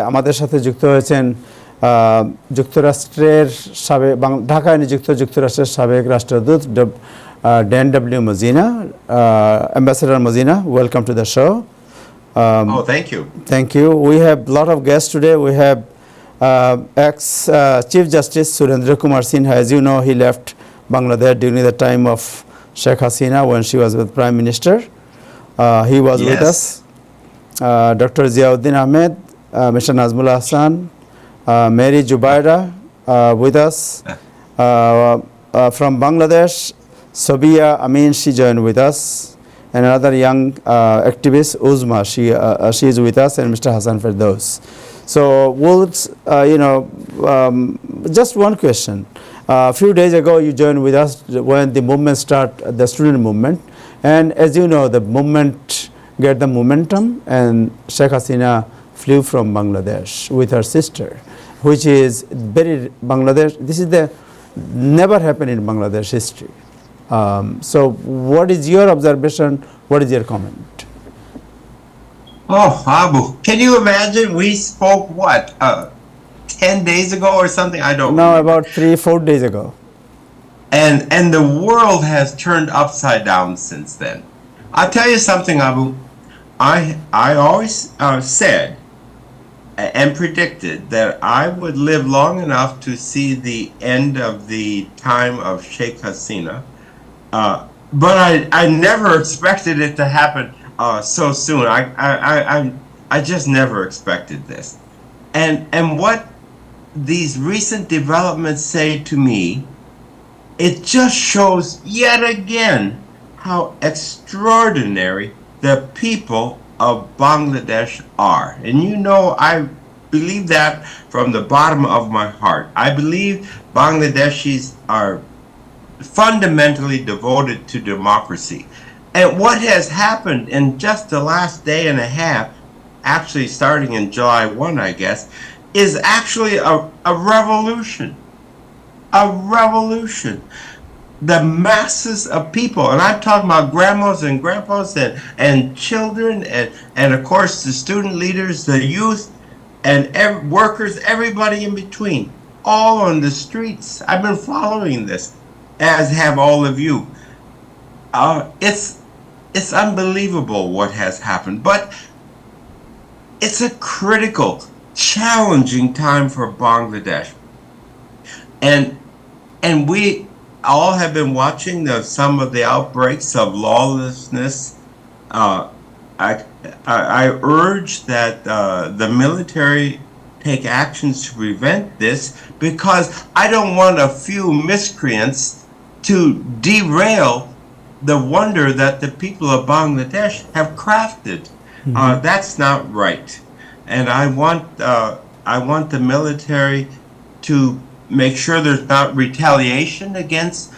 আমাদের সাথে যুক্ত হয়েছেন যুক্তরাষ্ট্রের সাবেক ঢাকায় নিযুক্ত যুক্তরাষ্ট্রের সাবেক রাষ্ট্রদূত Dan W. Mozena. Ambassador Mozena, welcome to the show. Thank you. Thank you. We have a lot of guests today. We have ex-Chief Justice 𝐎𝐮𝐫 𝐒𝐲. As you know, he left Bangladesh during the time of Sheikh Hasina when she was with Prime Minister. He was with us. Dr. 𝐒𝐤𝐢𝐚𝐥 𝐋𝐢𝐧𝐤𝐬, Mr. �nazmullah Hassan, Mary Jubaira with us. From Bangladesh, Sobia Amin, she joined with us. And another young activist, 𝐎𝐻𝐻𝐢𝐚𝐥, she is with us, and Mr. Hassan Firdaus. So we'll, just one question. A few days ago, you joined with us when the movement started, the student movement. And as you know, the movement get the momentum, and Sheikh Hasina flew from Bangladesh with her sister, which is very Bangladesh. This is the never happened in Bangladesh history. So what is your observation? What is your comment? Oh, Abu, can you imagine? We spoke, 10 days ago or something? I don't know. No, about 3-4 days ago. And the world has turned upside down since then. I'll tell you something, Abu. I always said and predicted that I would live long enough to see the end of the time of Sheikh Hasina. But I never expected it to happen so soon. I just never expected this. And what these recent developments say to me, it just shows yet again how extraordinary the people of Bangladesh are. And you know, I believe that from the bottom of my heart. I believe Bangladeshis are fundamentally devoted to democracy. And what has happened in just the last day and a half, actually starting in July 1, I guess, is actually a revolution. A revolution. The masses of people, and I'm talking about grandmas and grandpas and children and of course the student leaders, the youth, and workers, everybody in between, all on the streets. I've been following this, as have all of you. It's unbelievable what has happened, but it's a critical, challenging time for Bangladesh. And we all have been watching some of the outbreaks of lawlessness. I urge that the military take actions to prevent this, because I don't want a few miscreants to derail the wonder that the people of Bangladesh have crafted. That's not right. And I want the military to make sure there's not retaliation against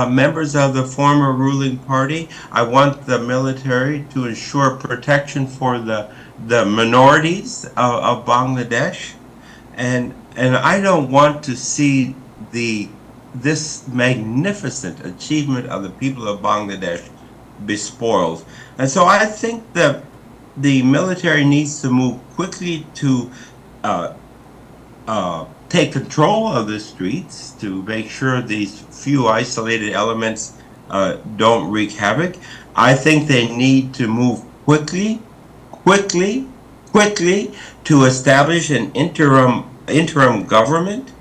members of the former ruling party. I want the military to ensure protection for the minorities of Bangladesh. And I don't want to see this magnificent achievement of the people of Bangladesh be spoiled. And so I think that the military needs to move quickly to take control of the streets, to make sure these few isolated elements don't wreak havoc. I think they need to move quickly to establish an interim government,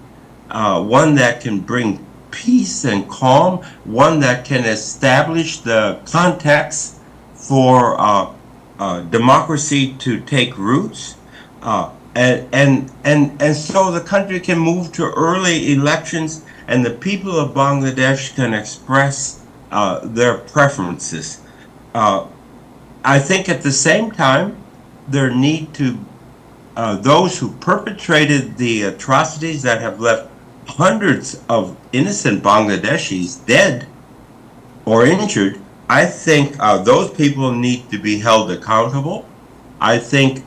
one that can bring peace and calm, one that can establish the context for democracy to take roots. And so the country can move to early elections, and the people of Bangladesh can express their preferences. I think at the same time, there need to those who perpetrated the atrocities that have left hundreds of innocent Bangladeshis dead or injured, I think those people need to be held accountable. I think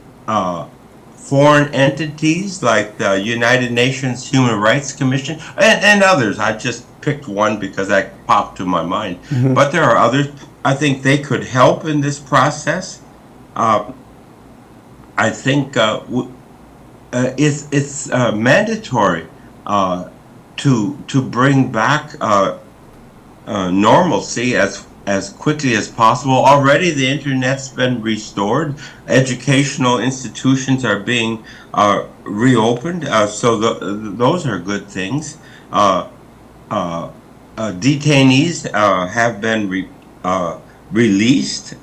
foreign entities like the United Nations Human Rights Commission and others. I just picked one because that popped to my mind. But there are others. I think they could help in this process. I think it's mandatory to bring back normalcy as quickly as possible. Already the internet's been restored. Educational institutions are being reopened. So those are good things. Detainees have been released.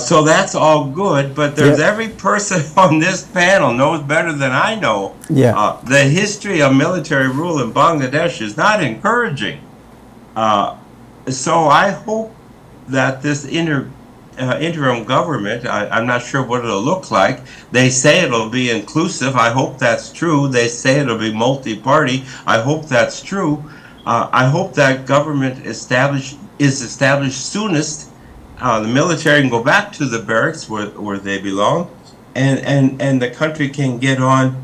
So that's all good, but there's every person on this panel knows better than I know. The history of military rule in Bangladesh is not encouraging. So I hope that this interim government, I'm not sure what it'll look like. They say it'll be inclusive. I hope that's true. They say it'll be multi-party. I hope that's true. I hope that government is established soonest. The military can go back to the barracks where they belong, and the country can get on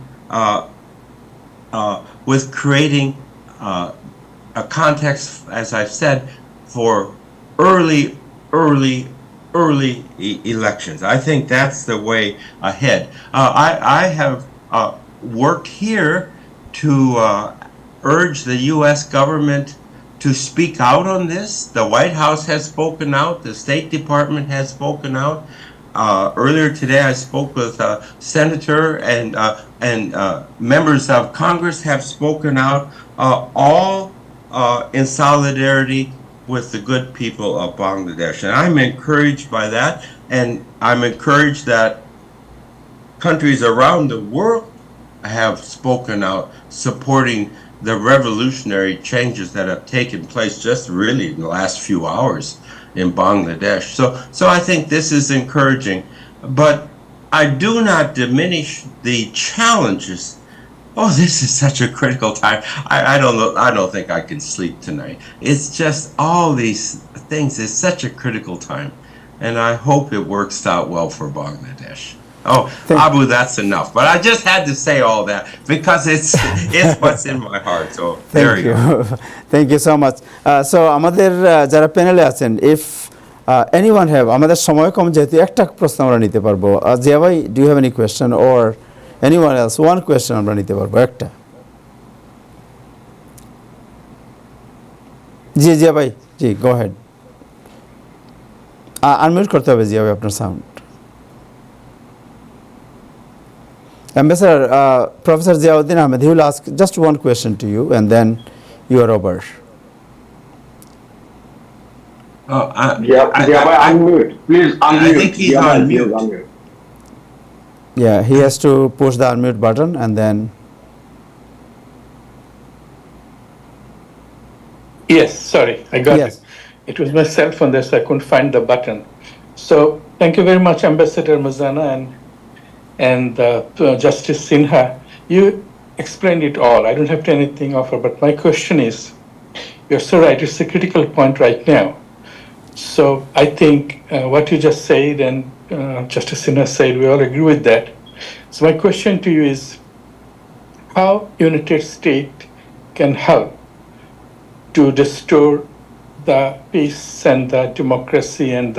with creating a context, as I've said, for early elections. I think that's the way ahead. I have worked here to urge the U.S. government to speak out on this. The White House has spoken out. The State Department has spoken out. Earlier today, I spoke with a senator and members of Congress have spoken out, all in solidarity with the good people of Bangladesh. And I'm encouraged by that, and I'm encouraged that countries around the world have spoken out supporting the revolutionary changes that have taken place just really in the last few hours in Bangladesh. So I think this is encouraging, but I do not diminish the challenges. Oh, this is such a critical time. I don't know. I don't think I can sleep tonight. It's just all these things. It's such a critical time, and I hope it works out well for Bangladesh. Oh, Abu, that's enough. But I just had to say all that because it's what's in my heart. So there you go. Thank you so much. So আমাদের যারা প্যানেলে আছেন, if anyone have, আমাদের সময় কম যেহেতু একটা প্রশ্ন আমরা নিতে পারবো। জিয়া ভাই, do you have any question or anyone else? One question আমরা নিতে পারবো একটা। জি জিয়া ভাই, জি go ahead. আনমিউট করতে হবে জিয়া ভাই আপনার sound. Ambassador, Professor Ziauddin Ahmed, he will ask just one question to you and then you are over. Unmute. Please unmute. I think he's on mute. Yeah, he has to push the unmute button and then. Yes, sorry, I got it. It was my cell phone there, so I couldn't find the button. So thank you very much, Ambassador Mozena and Justice Sinha. You explained it all. I don't have anything to offer, but my question is, you're so right, it's a critical point right now. So I think what you just said and Justice Sinha said, we all agree with that. So my question to you is, how United States can help to restore the peace and the democracy and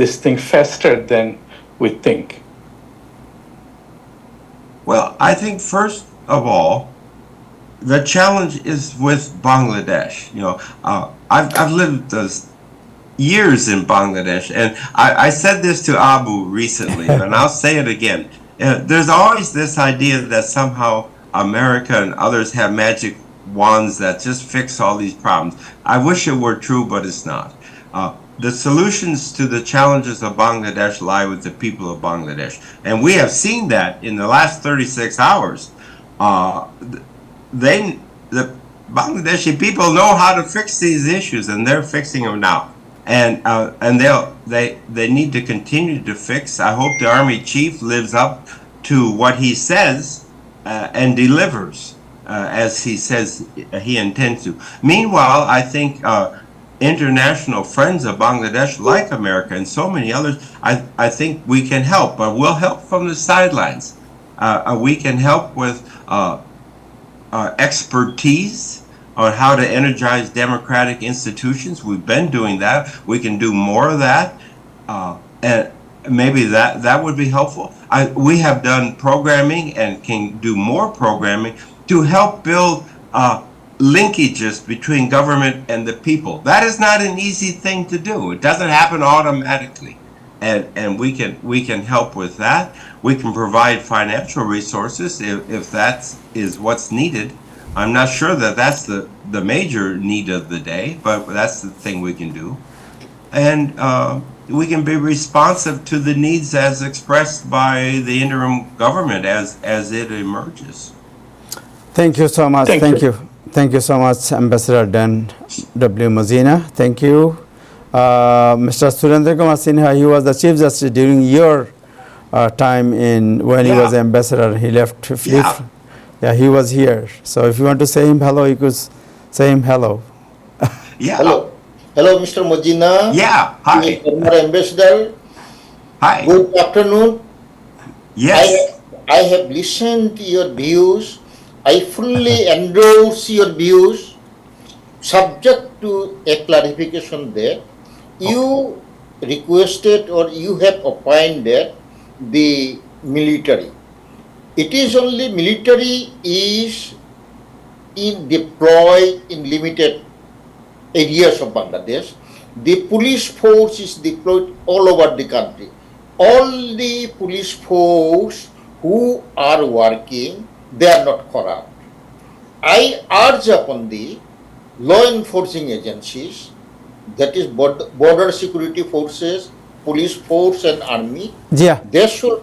this thing faster than we think? Well, I think first of all, the challenge is with Bangladesh. You know, I've lived years in Bangladesh, and I said this to Abu recently, and I'll say it again. There's always this idea that somehow America and others have magic wands that just fix all these problems. I wish it were true, but it's not. The solutions to the challenges of Bangladesh lie with the people of Bangladesh. And we have seen that in the last 36 hours. The Bangladeshi people know how to fix these issues, and they're fixing them now. And they need to continue to fix. I hope the Army chief lives up to what he says and delivers as he says he intends to. Meanwhile, I think international friends of Bangladesh, like America and so many others, I think we can help, but we'll help from the sidelines. We can help with expertise on how to energize democratic institutions. We've been doing that. We can do more of that. maybe that would be helpful. We have done programming and can do more programming to help build linkages between government and the people. That is not an easy thing to do. It doesn't happen automatically, and we can help with that. We can provide financial resources if that is what's needed. I'm not sure that that's the major need of the day, but that's the thing we can do. And we can be responsive to the needs as expressed by the interim government as it emerges. Thank you so much. Thank you so much, Ambassador Dan W. Mozena. Thank you. Mr. 𝐎𝐿𝐴 𝐒𝐚𝐥, he was the Chief Justice during your time when he was ambassador. He left. Yeah, he was here. So if you want to say him hello, you could say him hello. Yeah. Hello, Mr. Mozena. Yeah. Hi. Former ambassador. Hi. Good afternoon. Yes. I have listened to your views. I fully endorse your views, subject to a clarification that you requested or you have opined that the military. It is only military is deployed in limited areas of Bangladesh. The police force is deployed all over the country. All the police force who are working, they are not corrupt. I urge upon the law enforcing agencies, that is border security forces, police force and army, they should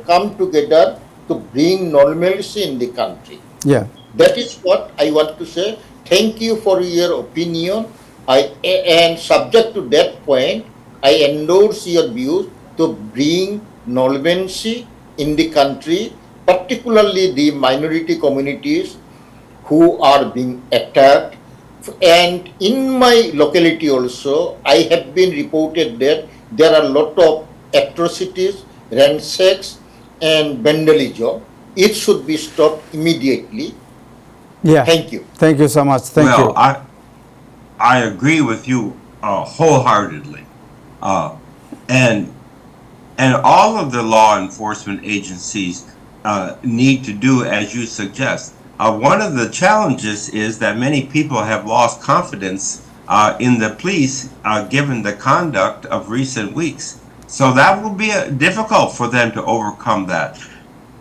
come together to bring normalcy in the country. Yeah. That is what I want to say. Thank you for your opinion. And subject to that point, I endorse your views to bring normalcy in the country, particularly the minority communities who are being attacked. And in my locality also, I have been reported that there are a lot of atrocities, ransacks, and vandalism. It should be stopped immediately. Yeah. Thank you. Thank you so much. Thank you. I agree with you wholeheartedly, and all of the law enforcement agencies need to do as you suggest. One of the challenges is that many people have lost confidence in the police given the conduct of recent weeks. So that will be difficult for them to overcome that.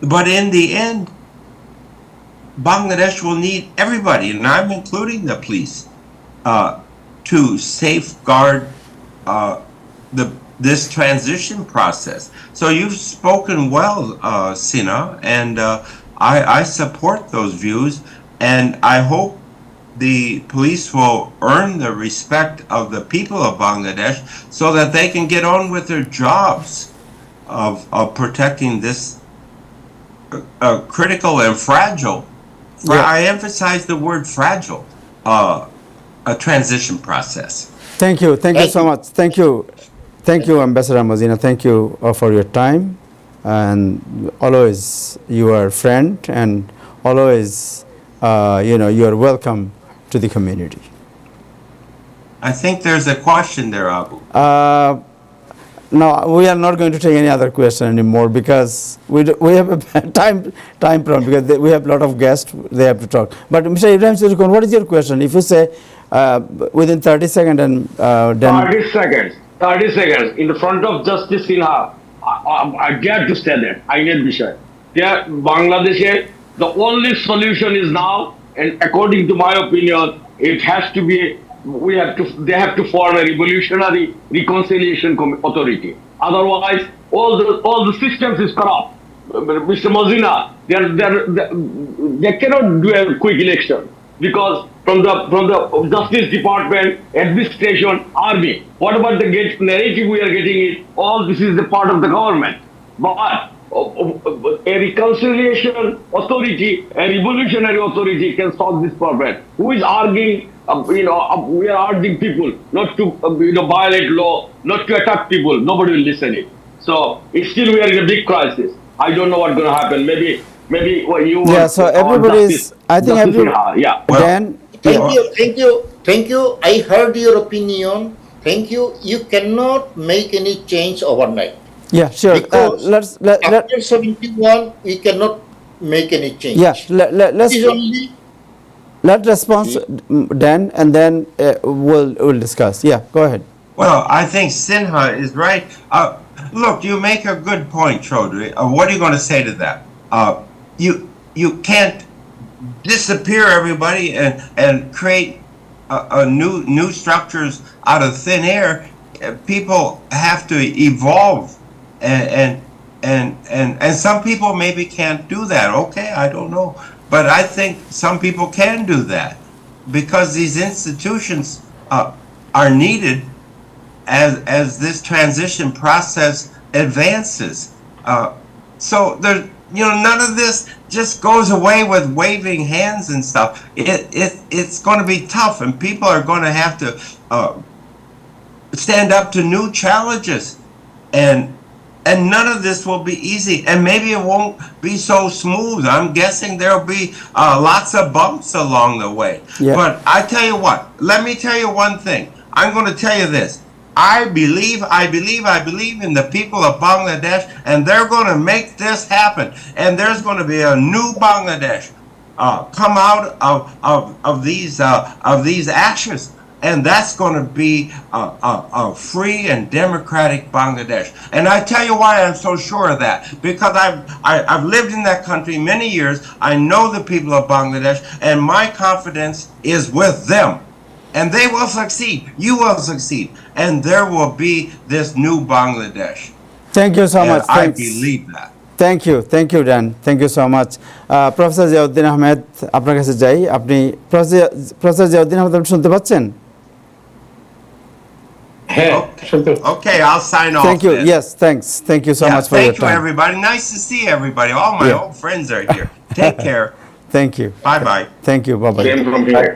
But in the end, Bangladesh will need everybody, and I'm including the police, to safeguard this transition process. So you've spoken well, Sina, and I support those views, and I hope the police will earn the respect of the people of Bangladesh so that they can get on with their jobs of protecting this critical and fragile, I emphasize the word fragile, a transition process. Thank you so much. Thank you, Ambassador Mozena. Thank you for your time, and always you are a friend, and always you are welcome to the community. I think there's a question there, Abu. No, we are not going to take any other question anymore because we have a time problem because we have a lot of guests. They have to talk. But Mr. Ibrahim Sirikon, what is your question? If you say within 30 seconds and then 30 seconds. 30 seconds in the front of Justice Sinha, I dare to say that. I need Bishai. There, Bangladesh, the only solution is now, and according to my opinion, it has to be. They have to form a revolutionary reconciliation authority. Otherwise, all the systems is corrupt. Mr. Mozena, they cannot do a quick election because from the Justice Department, administration, army. What about the narrative we are getting? It all this is the part of the government, but a reconciliation authority, a revolutionary authority can solve this problem. Who is arguing? We are urging people not to violate law, not to attack people. Nobody will listen it. So still we are in a big crisis. I don't know what's going to happen. Maybe what you. Yeah. So everybody is. I think everyone. Yeah. Dan. Thank you. I heard your opinion. Thank you. You cannot make any change overnight. Yeah, sure. Because after 71, we cannot make any change. Yeah, let's It is only let response Dan, and then we'll discuss. Yeah, go ahead. Well, I think Sinha is right. Look, you make a good point, Chaudhry. What are you going to say to that? You can't disappear everybody and create a new structures out of thin air. People have to evolve, and some people maybe can't do that. Okay, I don't know, but I think some people can do that because these institutions are needed as this transition process advances. So there, none of this just goes away with waving hands and stuff. It's going to be tough, and people are going to have to stand up to new challenges, and none of this will be easy, and maybe it won't be so smooth. I'm guessing there'll be lots of bumps along the way. Yeah. But I tell you what, let me tell you one thing. I'm going to tell you this. I believe in the people of Bangladesh, and they're going to make this happen. And there's going to be a new Bangladesh come out of these ashes, and that's going to be a free and democratic Bangladesh. And I tell you why I'm so sure of that, because I've lived in that country many years. I know the people of Bangladesh, and my confidence is with them. And they will succeed. You will succeed. And there will be this new Bangladesh. Thank you so much. I believe that. Thank you, Dan. Thank you so much. Professor 𝐒𝐤𝐢𝐚 Ahmed, আপনার কাছে যাই। আপনি professor 𝐒𝐤𝐢𝐚 Ahmed শুনতে পাচ্ছেন? Okay, I'll sign off. Thank you. Then. Yes, thanks. Thank you so much for your time. Thank you, everybody. Nice to see everybody. All my old friends are here. Take care. Thank you. Bye-bye. Thank you. Bye-bye. Same from here.